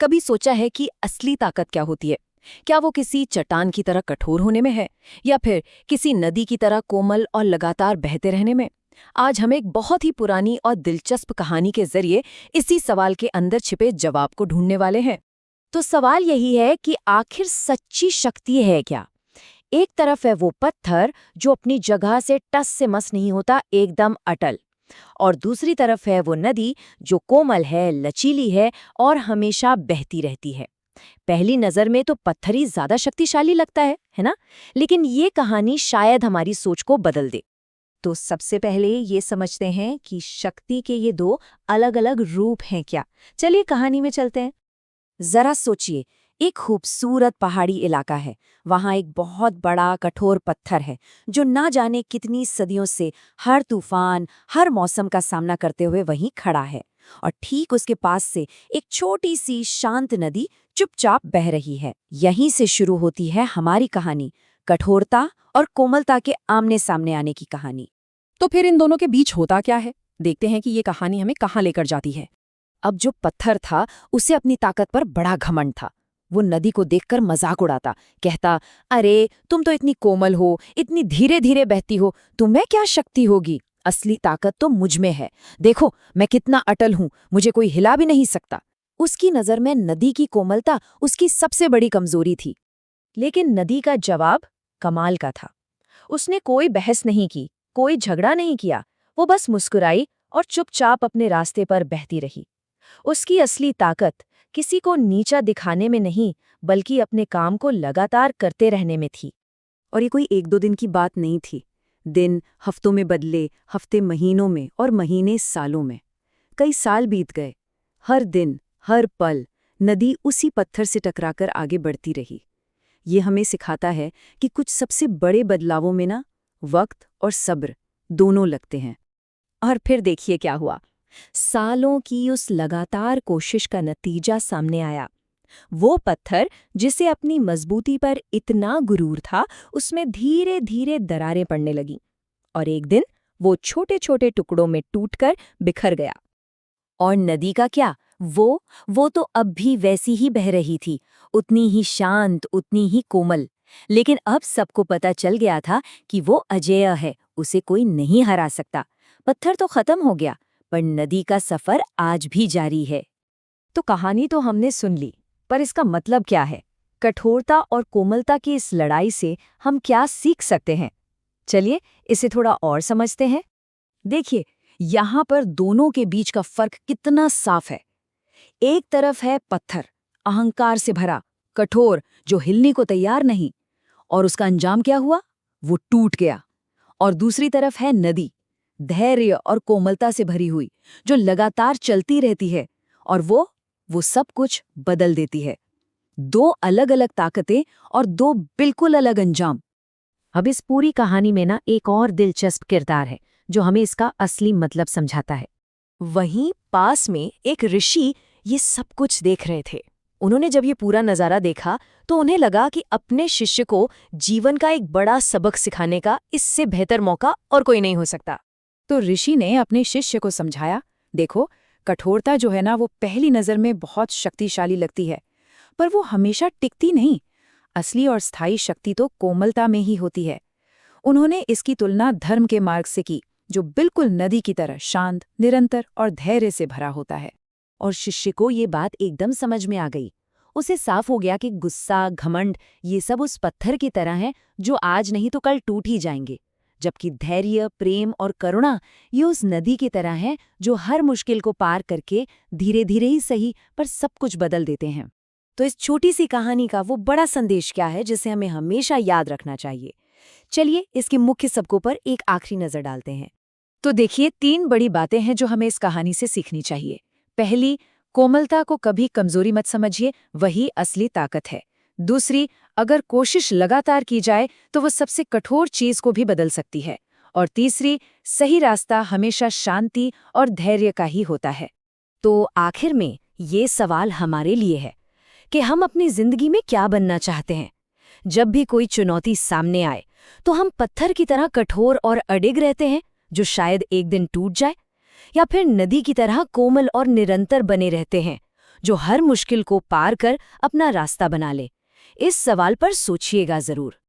कभी सोचा है कि असली ताकत क्या होती है? क्या वो किसी चट्टान की तरह कठोर होने में है, या फिर किसी नदी की तरह कोमल और लगातार बहते रहने में? आज हम एक बहुत ही पुरानी और दिलचस्प कहानी के जरिए इसी सवाल के अंदर छिपे जवाब को ढूंढने वाले हैं। तो सवाल यही है कि आखिर सच्ची शक्ति है क्या? एक तरफ है वो पत्थर जो अपनी जगह से टस से मस नहीं होता, एकदम अटल। और दूसरी तरफ है वो नदी जो कोमल है, लचीली है और हमेशा बहती रहती है। पहली नजर में तो पत्थर ही ज्यादा शक्तिशाली लगता है ना? लेकिन ये कहानी शायद हमारी सोच को बदल दे। तो सबसे पहले ये समझते हैं कि शक्ति के ये दो अलग अलग रूप हैं क्या। चलिए कहानी में चलते हैं। जरा सोचिए, एक खूबसूरत पहाड़ी इलाका है। वहां एक बहुत बड़ा कठोर पत्थर है जो ना जाने कितनी सदियों से हर तूफान, हर मौसम का सामना करते हुए वहीं खड़ा है। और ठीक उसके पास से एक छोटी सी शांत नदी चुपचाप बह रही है। यहीं से शुरू होती है हमारी कहानी, कठोरता और कोमलता के आमने सामने आने की कहानी। तो फिर इन दोनों के बीच होता क्या है? देखते हैं कि ये कहानी हमें कहाँ लेकर जाती है। अब जो पत्थर था उसे अपनी ताकत पर बड़ा घमंड था। वो नदी को देखकर मजाक उड़ाता, कहता, अरे तुम तो इतनी कोमल हो, इतनी धीरे धीरे बहती हो, तुम्हें क्या शक्ति होगी? असली ताकत तो मुझ में है। देखो मैं कितना अटल हूँ, मुझे कोई हिला भी नहीं सकता। उसकी नजर में नदी की कोमलता उसकी सबसे बड़ी कमजोरी थी। लेकिन नदी का जवाब कमाल का था। उसने कोई बहस नहीं की, कोई झगड़ा नहीं किया। वो बस मुस्कुराई और चुपचाप अपने रास्ते पर बहती रही। उसकी असली ताकत किसी को नीचा दिखाने में नहीं, बल्कि अपने काम को लगातार करते रहने में थी। और ये कोई एक दो दिन की बात नहीं थी। दिन हफ्तों में बदले, हफ्ते महीनों में और महीने सालों में। कई साल बीत गए। हर दिन, हर पल नदी उसी पत्थर से टकराकर आगे बढ़ती रही। ये हमें सिखाता है कि कुछ सबसे बड़े बदलावों में ना वक्त और सब्र दोनों लगते हैं। और फिर देखिए क्या हुआ। सालों की उस लगातार कोशिश का नतीजा सामने आया। वो पत्थर जिसे अपनी मजबूती पर इतना गुरूर था, उसमें धीरे धीरे दरारें पड़ने लगीं। और एक दिन वो छोटे छोटे टुकड़ों में टूटकर बिखर गया। और नदी का क्या, वो तो अब भी वैसी ही बह रही थी, उतनी ही शांत, उतनी ही कोमल। लेकिन अब सबको पता चल गया था कि वो अजेय है, उसे कोई नहीं हरा सकता। पत्थर तो खत्म हो गया, पर नदी का सफर आज भी जारी है। तो कहानी तो हमने सुन ली, पर इसका मतलब क्या है? कठोरता और कोमलता की इस लड़ाई से हम क्या सीख सकते हैं? चलिए इसे थोड़ा और समझते हैं। देखिए, यहाँ पर दोनों के बीच का फर्क कितना साफ है। एक तरफ है पत्थर, अहंकार से भरा, कठोर, जो हिलने को तैयार नहीं, और उसका अंजाम क्या हुआ? वो टूट गया। और दूसरी तरफ है नदी, धैर्य और कोमलता से भरी हुई, जो लगातार चलती रहती है, और वो सब कुछ बदल देती है। दो अलग अलग ताकतें और दो बिल्कुल अलग अंजाम। अब इस पूरी कहानी में ना एक और दिलचस्प किरदार है जो हमें इसका असली मतलब समझाता है। वहीं पास में एक ऋषि ये सब कुछ देख रहे थे। उन्होंने जब ये पूरा नज़ारा देखा तो उन्हें लगा कि अपने शिष्य को जीवन का एक बड़ा सबक सिखाने का इससे बेहतर मौका और कोई नहीं हो सकता। तो ऋषि ने अपने शिष्य को समझाया, देखो, कठोरता जो है ना, वो पहली नज़र में बहुत शक्तिशाली लगती है, पर वो हमेशा टिकती नहीं। असली और स्थायी शक्ति तो कोमलता में ही होती है। उन्होंने इसकी तुलना धर्म के मार्ग से की, जो बिल्कुल नदी की तरह शांत, निरंतर और धैर्य से भरा होता है। और शिष्य को ये बात एकदम समझ में आ गई। उसे साफ हो गया कि गुस्सा, घमंड, ये सब उस पत्थर की तरह हैं जो आज नहीं तो कल टूट ही जाएंगे, जबकि धैर्य, प्रेम और करुणा ये उस नदी की तरह हैं जो हर मुश्किल को पार करके धीरे धीरे ही सही पर सब कुछ बदल देते हैं। तो इस छोटी सी कहानी का वो बड़ा संदेश क्या है जिसे हमें हमेशा याद रखना चाहिए? चलिए इसके मुख्य सबकों पर एक आखिरी नजर डालते हैं। तो देखिए, 3 बड़ी बातें हैं जो हमें इस कहानी से सीखनी चाहिए। पहली, कोमलता को कभी कमजोरी मत समझिए, वही असली ताकत है। दूसरी, अगर कोशिश लगातार की जाए तो वो सबसे कठोर चीज को भी बदल सकती है। और तीसरी, सही रास्ता हमेशा शांति और धैर्य का ही होता है। तो आखिर में ये सवाल हमारे लिए है कि हम अपनी जिंदगी में क्या बनना चाहते हैं? जब भी कोई चुनौती सामने आए तो हम पत्थर की तरह कठोर और अडिग रहते हैं जो शायद एक दिन टूट जाए, या फिर नदी की तरह कोमल और निरंतर बने रहते हैं जो हर मुश्किल को पार कर अपना रास्ता बना ले? इस सवाल पर सोचिएगा जरूर।